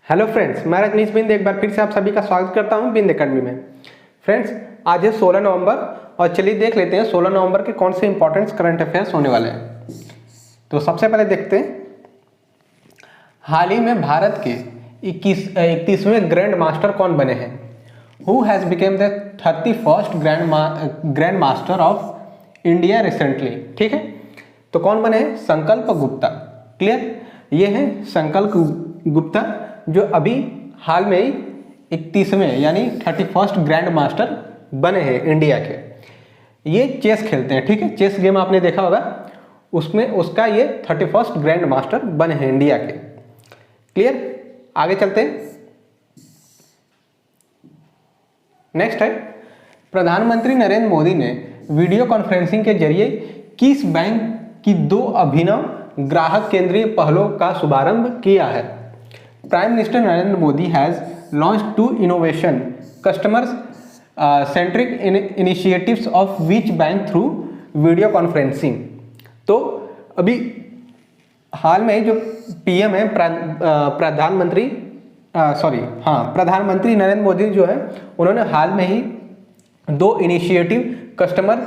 Hello friends, मैं रजनीश बिंद एक बार फिर से आप सभी का स्वागत करता हूं बिंद एकेडमी में। फ्रेंड्स, आज है 16 नवंबर और चलिए देख लेते हैं 16 नवंबर के कौन से इंपॉर्टेंट करंट अफेयर्स होने वाले हैं। तो सबसे पहले देखते हैं, हाल ही में भारत के 31वें ग्रैंड मास्टर कौन बने हैं। Who has became the 31st grand master of India recently. ठीक है, तो कौन बने हैं? संकल्प गुप्ता। क्लियर, ये है संकल्प गुप्ता जो अभी हाल में ही 31वें यानी 31st ग्रैंड मास्टर बने हैं इंडिया के। ये चेस खेलते हैं, ठीक है, चेस गेम आपने देखा होगा, उसमें उसका ये 31st ग्रैंड मास्टर बने हैं इंडिया के। क्लियर, आगे चलते हैं। नेक्स्ट है, प्रधानमंत्री नरेंद्र मोदी ने वीडियो कॉन्फ्रेंसिंग के जरिए किस बैंक की 2 अभिनव ग्राहक केंद्रीय पहलों का शुभारंभ किया है। Prime Minister Narendra Modi has launched 2 innovation customers centric initiatives of which bank through video conferencing। तो अभी हाल में जो पीएम है प्रधानमंत्री नरेंद्र मोदी जो है, उन्होंने हाल में ही 2 इनिशिएटिव कस्टमर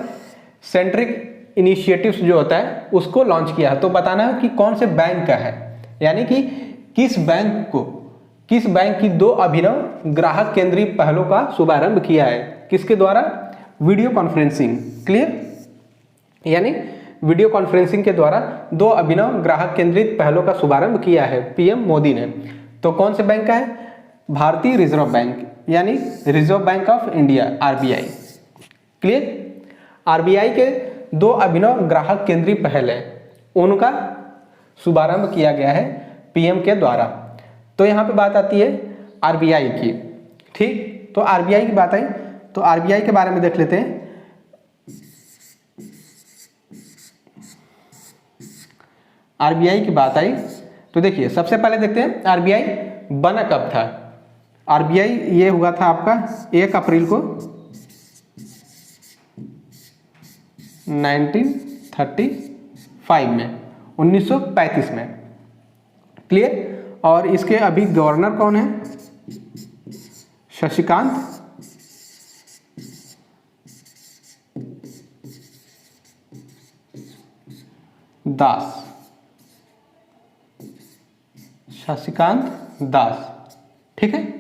सेंट्रिक इनिशिएटिव्स जो होता है उसको लॉन्च किया है। तो बताना है कि कौन से बैंक का है, यानी कि किस बैंक की 2 अभिनव ग्राहक केंद्रीय पहलों का शुभारंभ किया है, किसके द्वारा? Video conferencing. क्लियर, यानी वीडियो कॉन्फ्रेंसिंग के द्वारा 2 अभिनव ग्राहक केंद्रित पहलों का शुभारंभ किया है पीएम मोदी ने। तो कौन से बैंक का है? भारतीय रिजर्व बैंक यानी reserve bank of India, RBI. Clear, RBI के 2 अभिनव ग्राहक केंद्रीय पहल है, उनका शुभारंभ किया गया है पीएम के द्वारा। तो यहाँ पे बात आती है आरबीआई की। ठीक, तो आरबीआई की बात आई तो आरबीआई के बारे में देख लेते हैं। आरबीआई की बात आई तो देखिए, सबसे पहले देखते हैं आरबीआई बना कब था। आरबीआई ये हुआ था आपका 1 अप्रैल को 1935 में, 1935 में। क्लियर, और इसके अभी गवर्नर कौन है? शशिकांत दास। ठीक है,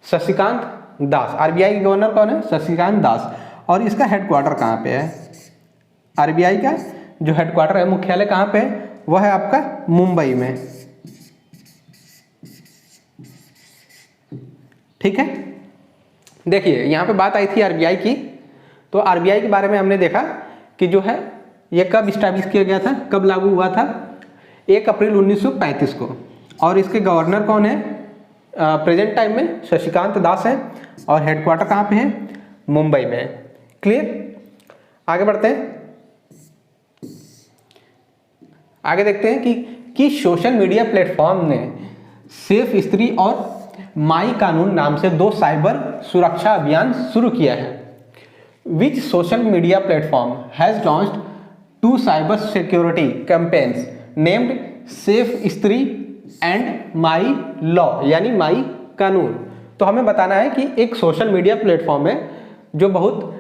शशिकांत दास। आरबीआई के गवर्नर कौन है? शशिकांत दास। और इसका हेडक्वार्टर कहाँ पे है? आरबीआई का जो हेडक्वार्टर है, मुख्यालय कहाँ पे है? वह है आपका मुंबई में। ठीक है, देखिए यहाँ पे बात आई थी आरबीआई की। तो आरबीआई के बारे में हमने देखा कि जो है ये कब स्टैब्लिश किया गया था, कब लागू हुआ था? 1 अप्रैल 1935 को। और इसके गवर्नर कौन है प्रेजेंट टाइम में? शशिकांत दास है। और हेडक्वार्टर कहाँ पे है? मुंबई में। क्लियर, आगे बढ़ते हैं। आगे देखते हैं कि सोशल मीडिया प्लेटफॉर्म ने सेफ स्त्री और माई कानून नाम से 2 साइबर सुरक्षा अभियान शुरू किया है। Which social media platform has launched 2 cyber security campaigns named safe Stree and my law, यानी माई कानून। तो हमें बताना है कि एक सोशल मीडिया प्लेटफॉर्म है जो बहुत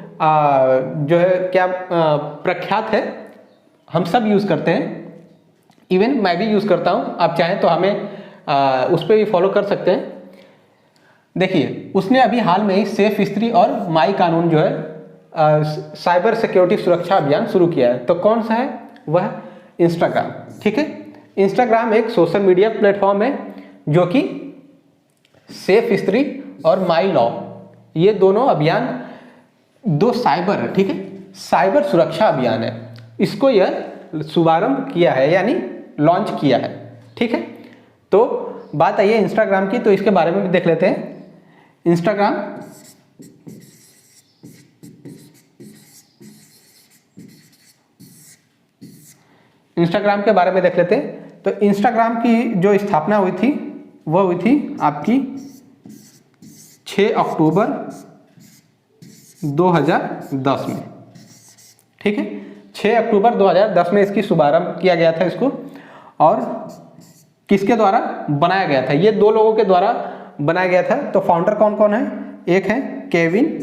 जो है क्या प्रख्यात है, हम सब यूज़ करते हैं, इवन मैं भी यूज़ करता हूँ। आप चाहें तो हमें उस पर भी फॉलो कर सकते हैं। देखिए, उसने अभी हाल में ही सेफ स्त्री और माई कानून जो है साइबर सिक्योरिटी सुरक्षा अभियान शुरू किया है। तो कौन सा है? वह इंस्टाग्राम। ठीक है, इंस्टाग्राम एक सोशल मीडिया प्लेटफॉर्म है जो कि सेफ स्त्री और माई लॉ, ये दोनों अभियान 2 साइबर, ठीक है, साइबर सुरक्षा अभियान है, इसको यह शुभारंभ किया है यानी लॉन्च किया है। ठीक है, तो बात आई है इंस्टाग्राम की, तो इसके बारे में भी देख लेते हैं। इंस्टाग्राम के बारे में देख लेते हैं। तो इंस्टाग्राम की जो स्थापना हुई थी वह हुई थी आपकी 6 अक्टूबर 2010 में। ठीक है, 6 अक्टूबर 2010 में इसकी शुभारंभ किया गया था इसको। और किसके द्वारा बनाया गया था? ये दो लोगों के द्वारा बनाया गया था। तो फाउंडर कौन कौन है? एक है केविन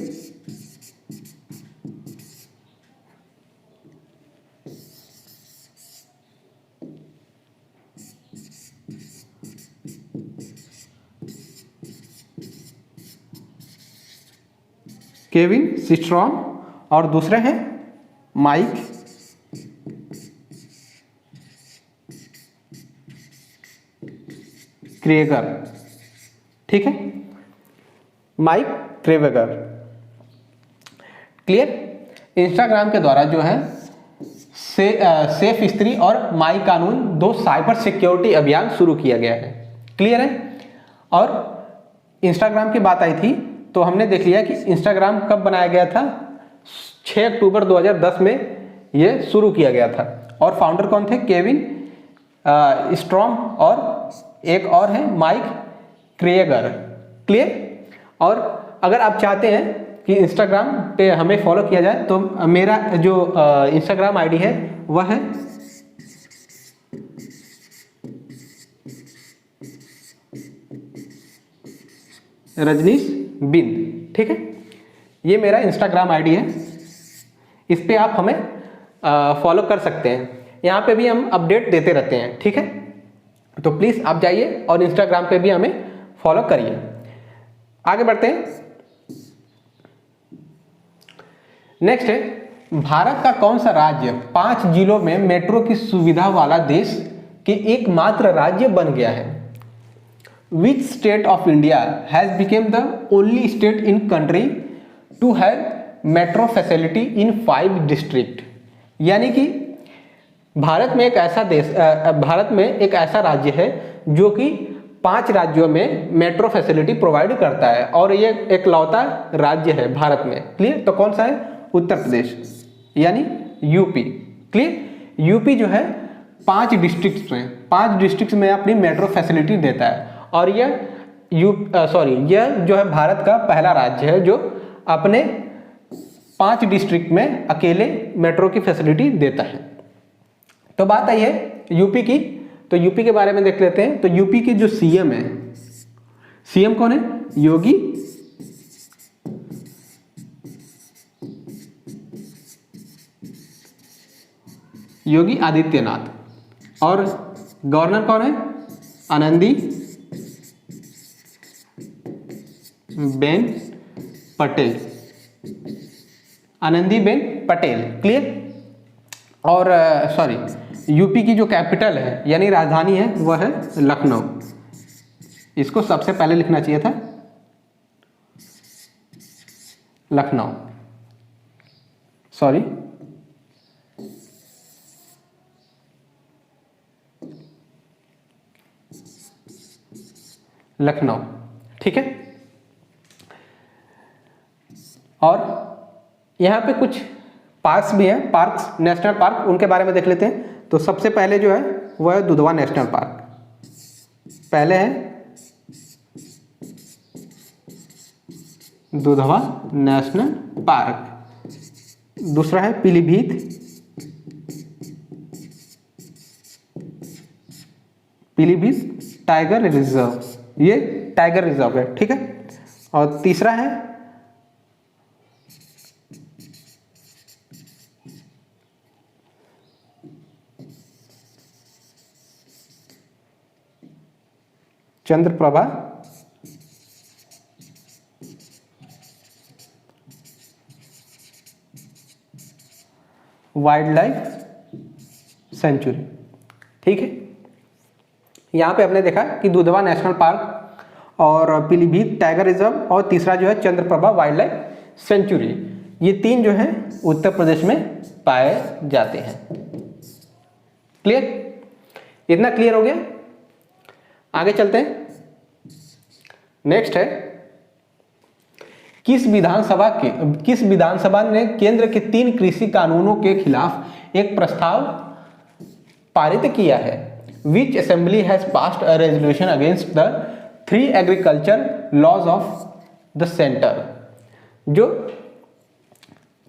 सिस्ट्रॉन और दूसरे हैं माइक क्रेगर। ठीक है, माइक क्रेवेगर। क्लियर? इंस्टाग्राम के द्वारा जो है सेफ स्त्री और माई कानून दो साइबर सिक्योरिटी अभियान शुरू किया गया है। क्लियर है? और इंस्टाग्राम की बात आई थी तो हमने देख लिया कि इंस्टाग्राम कब बनाया गया था? 6 अक्टूबर 2010 में ये शुरू किया गया था। और फाउंडर कौन थे? केविन स्ट्रॉम और एक और है माइक क्रेगर। क्लियर? और अगर आप चाहते हैं कि इंस्टाग्राम पे हमें फॉलो किया जाए तो मेरा जो इंस्टाग्राम आईडी है वह है रजनीश बिंद। ठीक है, ये मेरा इंस्टाग्राम आईडी है, इस पे आप हमें फॉलो कर सकते हैं। यहाँ पे भी हम अपडेट देते रहते हैं। ठीक है, तो प्लीज़ आप जाइए और इंस्टाग्राम पे भी हमें फॉलो करिए। आगे बढ़ते हैं। नेक्स्ट है, भारत का कौन सा राज्य 5 जिलों में मेट्रो की सुविधा वाला देश के एकमात्र राज्य बन गया है? Which state of India has become the only state in country to have metro facility in 5 district? यानी कि भारत में एक ऐसा राज्य है जो कि 5 राज्यों में मेट्रो फैसिलिटी प्रोवाइड करता है और ये एकलौता राज्य है भारत में। क्लियर? तो कौन सा है? उत्तर प्रदेश यानी यूपी। क्लियर? यूपी जो है 5 डिस्ट्रिक्ट्स में अपनी मेट्रो फैसिलिटी देता है और यह जो है भारत का पहला राज्य है जो अपने 5 डिस्ट्रिक्ट में अकेले मेट्रो की फैसिलिटी देता है। तो बात आई है यूपी की, तो यूपी के बारे में देख लेते हैं। तो यूपी के जो सीएम है, सीएम कौन है? योगी आदित्यनाथ। और गवर्नर कौन है? आनंदी बेन पटेल। क्लियर? और यूपी की जो कैपिटल है यानी राजधानी है वह है लखनऊ। इसको सबसे पहले लिखना चाहिए था लखनऊ। लखनऊ। ठीक है, और यहाँ पे कुछ पार्क्स भी हैं, पार्क्स, नेशनल पार्क, उनके बारे में देख लेते हैं। तो सबसे पहले जो है वह है दुधवा नेशनल पार्क। पहले है दुधवा नेशनल पार्क, दूसरा है पीलीभीत टाइगर रिजर्व, ये टाइगर रिजर्व है। ठीक है, और तीसरा है चंद्रप्रभा वाइल्ड लाइफ सेंचुरी। ठीक है, यहाँ पे हमने देखा कि दुधवा नेशनल पार्क और पीलीभीत टाइगर रिजर्व और तीसरा जो है चंद्रप्रभा वाइल्ड लाइफ सेंचुरी, ये 3 जो है उत्तर प्रदेश में पाए जाते हैं। क्लियर? इतना क्लियर हो गया? आगे चलते हैं। नेक्स्ट है, किस विधानसभा ने केंद्र के 3 कृषि कानूनों के खिलाफ एक प्रस्ताव पारित किया है? Which assembly has passed a resolution against the 3 agriculture laws of the center? जो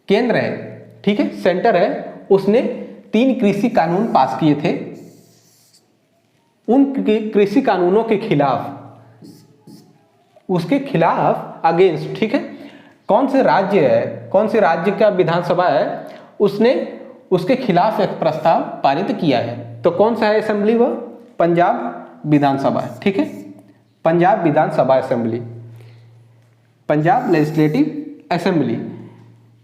केंद्र है, ठीक है, सेंटर है, उसने 3 कृषि कानून पास किए थे उन कृषि कानूनों के खिलाफ, उसके खिलाफ अगेंस्ट, ठीक है, कौन से राज्य है, कौन से राज्य का विधानसभा है, उसने उसके खिलाफ एक प्रस्ताव पारित किया है। तो कौन सा है असेंबली? वो पंजाब विधानसभा है, ठीक है, पंजाब विधानसभा असेंबली, पंजाब लेजिस्लेटिव असेंबली।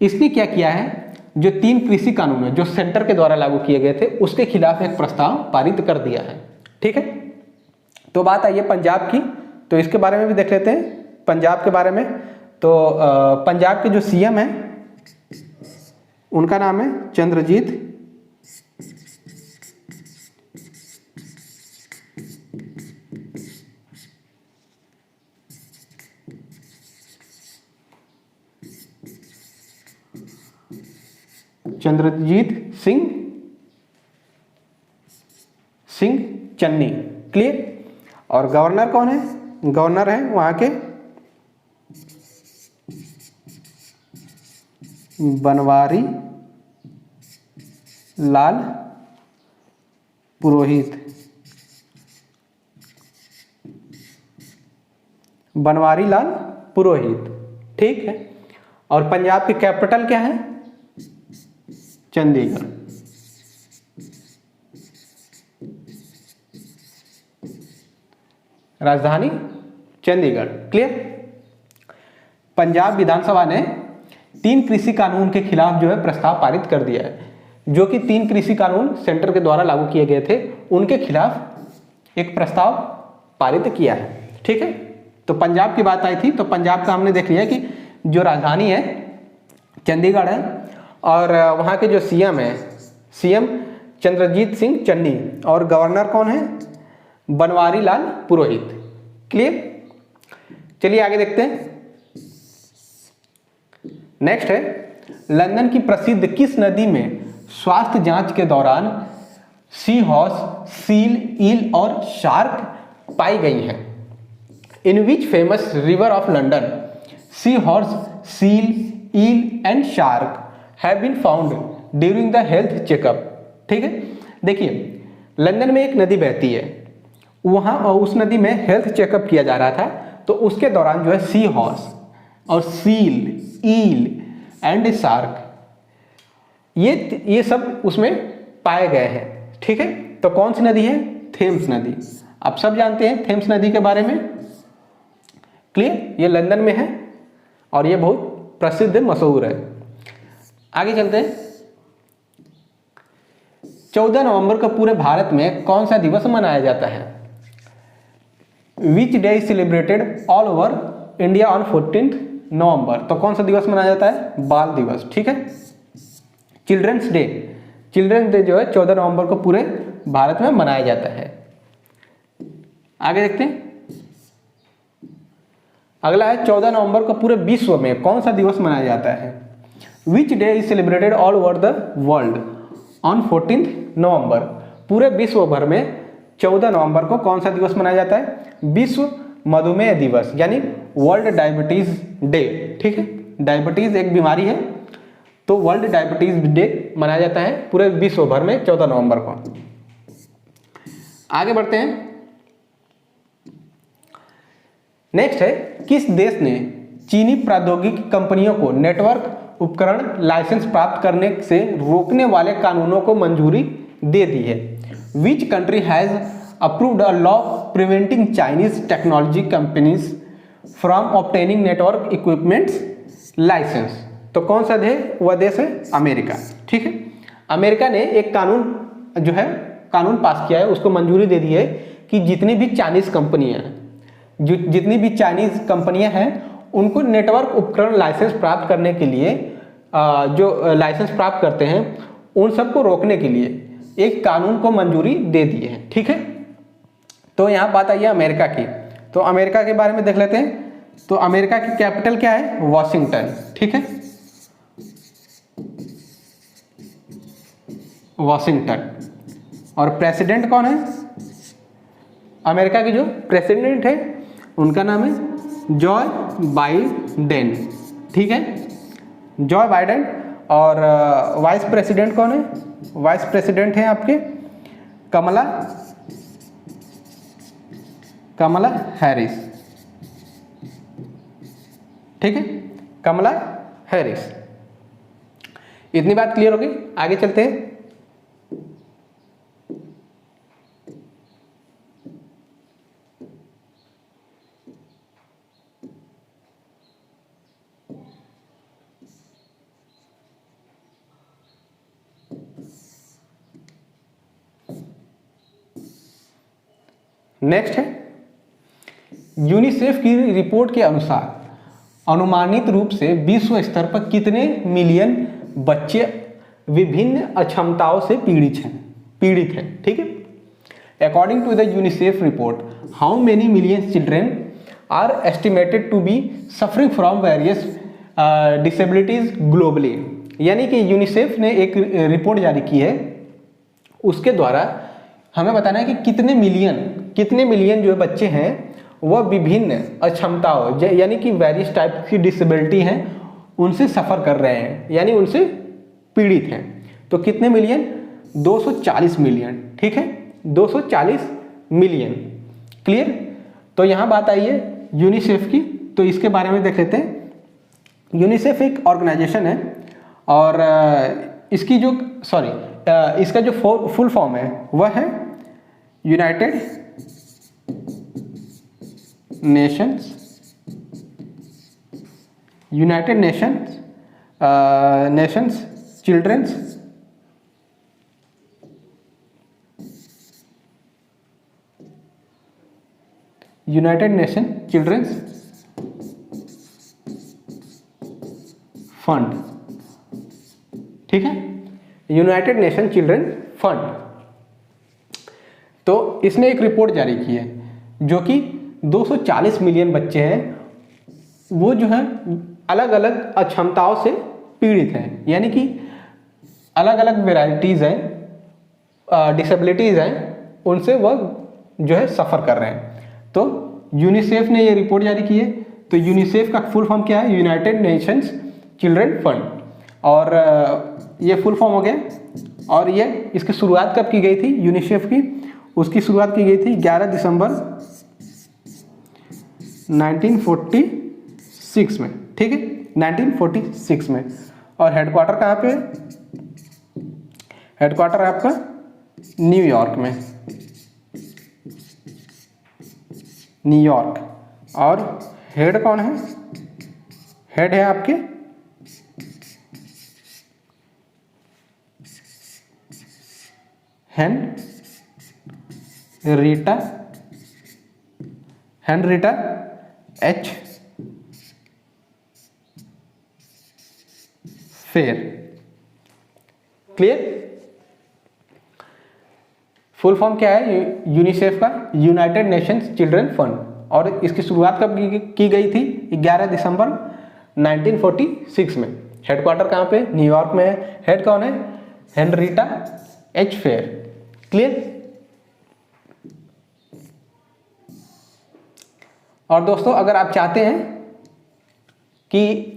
इसने क्या किया है, जो 3 कृषि कानून है जो सेंटर के द्वारा लागू किए गए थे, उसके खिलाफ एक प्रस्ताव पारित कर दिया है, ठीक है। तो बात आई है पंजाब की, तो इसके बारे में भी देख लेते हैं पंजाब के बारे में। तो पंजाब के जो सीएम हैं उनका नाम है चंद्रजीत सिंह चन्नी, क्लियर। और गवर्नर कौन है? गवर्नर है वहां के बनवारी लाल पुरोहित, बनवारी लाल पुरोहित, ठीक है। और पंजाब की कैपिटल क्या है? चंडीगढ़, राजधानी चंडीगढ़, क्लियर। पंजाब विधानसभा ने 3 कृषि कानून के खिलाफ जो है प्रस्ताव पारित कर दिया है, जो कि 3 कृषि कानून सेंटर के द्वारा लागू किए गए थे, उनके खिलाफ एक प्रस्ताव पारित किया है, ठीक है। तो पंजाब की बात आई थी, तो पंजाब का हमने देख लिया कि जो राजधानी है चंडीगढ़ है, और वहाँ के जो सीएम है, सीएम चंद्रजीत सिंह चन्नी, और गवर्नर कौन है? बनवारी लाल पुरोहित, क्लियर। चलिए आगे देखते हैं। नेक्स्ट है, लंदन की प्रसिद्ध किस नदी में स्वास्थ्य जांच के दौरान सी हॉर्स, सील, ईल और शार्क पाई गई हैं? In which famous river of London sea horse, seal, eel and shark have been found during the health checkup, ठीक है। देखिए, लंदन में एक नदी बहती है, वहाँ उस नदी में हेल्थ चेकअप किया जा रहा था, तो उसके दौरान जो है सी हॉर्स और सील, ईल एंड शार्क, ये सब उसमें पाए गए हैं, ठीक है। तो कौन सी नदी है? थेम्स नदी। आप सब जानते हैं थेम्स नदी के बारे में, क्लियर। ये लंदन में है और ये बहुत प्रसिद्ध मशहूर है। आगे चलते हैं। 14 नवंबर को पूरे भारत में कौन सा दिवस मनाया जाता है? Which day is celebrated all over India on 14 नवंबर। तो कौन सा दिवस मनाया जाता है? बाल दिवस, ठीक है। चिल्ड्रंस डे, चिल्ड्रंस डे जो है 14 नवंबर को पूरे भारत में मनाया जाता है। आगे देखते हैं। अगला है 14 नवंबर को पूरे विश्व में कौन सा दिवस मनाया जाता है? Which day is celebrated all over the world on 14 नवंबर। पूरे विश्व भर में 14 नवंबर को कौन सा दिवस मनाया जाता है? विश्व मधुमेह दिवस, यानी वर्ल्ड डायबिटीज डे, ठीक है। डायबिटीज एक बीमारी है, तो वर्ल्ड डायबिटीज डे मनाया जाता है पूरे विश्व भर में 14 नवंबर को। आगे बढ़ते हैं। नेक्स्ट है, किस देश ने चीनी प्रौद्योगिकी कंपनियों को नेटवर्क उपकरण लाइसेंस प्राप्त करने से रोकने वाले कानूनों को मंजूरी दे दी है? Which country has approved a law preventing Chinese technology companies from obtaining network equipments licence. तो कौन सा वह देश है? अमेरिका, ठीक है। अमेरिका ने एक कानून जो है कानून पास किया है, उसको मंजूरी दे दी है कि जितनी भी चाइनीज कंपनियां हैं, जितनी भी चाइनीज कंपनियां हैं, उनको नेटवर्क उपकरण लाइसेंस प्राप्त करने के लिए जो लाइसेंस प्राप्त करते हैं, उन सबको रोकने के लिए एक कानून को मंजूरी दे दी है, ठीक है। तो यहाँ बात आई है अमेरिका की, तो अमेरिका के बारे में देख लेते हैं। तो अमेरिका की कैपिटल क्या है? वॉशिंगटन, ठीक है, वॉशिंगटन। और प्रेसिडेंट कौन है? अमेरिका के जो प्रेसिडेंट है उनका नाम है जॉय बाइडेन, ठीक है, जॉय बाइडेन। और वाइस प्रेसिडेंट कौन है? वाइस प्रेसिडेंट है आपके कमला कमला हैरिस, ठीक है, कमला हैरिस। इतनी बात क्लियर होगी, आगे चलते हैं। नेक्स्ट है, यूनिसेफ की रिपोर्ट के अनुसार अनुमानित रूप से विश्व स्तर पर कितने मिलियन बच्चे विभिन्न अक्षमताओं से पीड़ित हैं, ठीक है। According to the UNICEF report, how many million children are estimated to be suffering from various disabilities globally. यानी कि यूनिसेफ ने एक रिपोर्ट जारी की है, उसके द्वारा हमें बताना है कि कितने मिलियन जो बच्चे हैं वह विभिन्न अक्षमताओं यानी कि वेरियस टाइप की डिसेबिलिटी हैं उनसे सफ़र कर रहे हैं, यानी उनसे पीड़ित हैं। तो कितने मिलियन? 240 मिलियन, ठीक है, 240 मिलियन। क्लियर? तो यहाँ बात आई है यूनिसेफ की, तो इसके बारे में देख लेते हैं। यूनिसेफ एक ऑर्गेनाइजेशन है और इसकी जो इसका जो फुल फॉर्म है वह है United Nations children's United Nation children's fund, ठीक है, यूनाइटेड नेशन चिल्ड्रन फंड। तो इसने एक रिपोर्ट जारी की है जो कि 240 मिलियन बच्चे हैं वो जो है अलग अलग अक्षमताओं से पीड़ित हैं, यानी कि अलग अलग वेराइटीज़ हैं, डिसेबिलिटीज़ हैं, उनसे वह जो है सफ़र कर रहे हैं। तो यूनिसेफ ने ये रिपोर्ट जारी की है। तो यूनिसेफ का फुल फॉर्म क्या है? United Nations children fund. और ये फुल फॉर्म हो गया। और ये इसकी शुरुआत कब की गई थी यूनिसेफ की? उसकी शुरुआत की गई थी 11 दिसंबर 1946 में, ठीक है, 1946 में। और हेडक्वार्टर कहाँ पे? हेडक्वार्टर है आपका न्यूयॉर्क में, न्यूयॉर्क। और हेड कौन है? हेड है आपके Henrietta H fair. Clear? Full form क्या है यूनिसेफ का? United Nations children fund. और इसकी शुरुआत कब की गई थी? 11 दिसंबर 1946 में। हेडक्वार्टर कहाँ पे? न्यूयॉर्क में है। हेड कौन है? Henrietta H fair. क्लियर? और दोस्तों, अगर आप चाहते हैं कि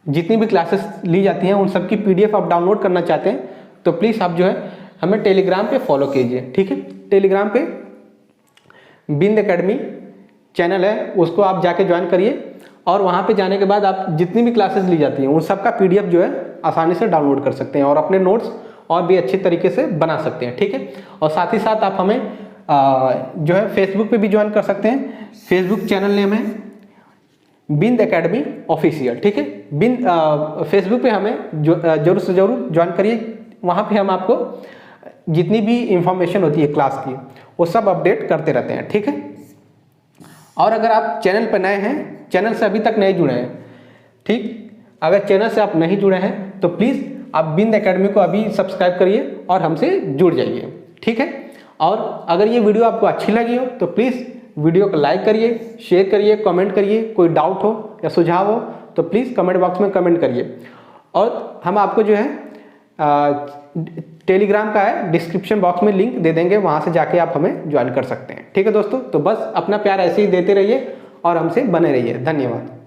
जितनी भी क्लासेस ली जाती हैं उन सब की PDF आप डाउनलोड करना चाहते हैं तो प्लीज़ आप जो है हमें टेलीग्राम पे फॉलो कीजिए, ठीक है। टेलीग्राम पे बिंद एकेडमी चैनल है, उसको आप जाके ज्वाइन करिए और वहाँ पे जाने के बाद आप जितनी भी क्लासेस ली जाती हैं उन सब का PDF जो है आसानी से डाउनलोड कर सकते हैं और अपने नोट्स और भी अच्छे तरीके से बना सकते हैं, ठीक है। और साथ ही साथ आप हमें जो है फेसबुक पे भी ज्वाइन कर सकते हैं। फेसबुक चैनल नेम है बिंद एकेडमी ऑफिशियल, ठीक है। फेसबुक पे हमें जरूर से जरूर ज्वाइन करिए। वहाँ पे हम आपको जितनी भी इंफॉर्मेशन होती है क्लास की वो सब अपडेट करते रहते हैं, ठीक है। और अगर आप चैनल पर नए हैं, चैनल से अभी तक नहीं जुड़े हैं, ठीक, अगर चैनल से आप नहीं जुड़े हैं तो प्लीज़ आप बिंद एकेडमी को अभी सब्सक्राइब करिए और हमसे जुड़ जाइए, ठीक है। और अगर ये वीडियो आपको अच्छी लगी हो तो प्लीज़ वीडियो को लाइक करिए, शेयर करिए, कमेंट करिए। कोई डाउट हो या सुझाव हो तो प्लीज़ कमेंट बॉक्स में कमेंट करिए। और हम आपको जो है टेलीग्राम का है डिस्क्रिप्शन बॉक्स में लिंक दे देंगे, वहाँ से जाके आप हमें ज्वाइन कर सकते हैं, ठीक है दोस्तों। तो बस अपना प्यार ऐसे ही देते रहिए और हमसे बने रहिए। धन्यवाद।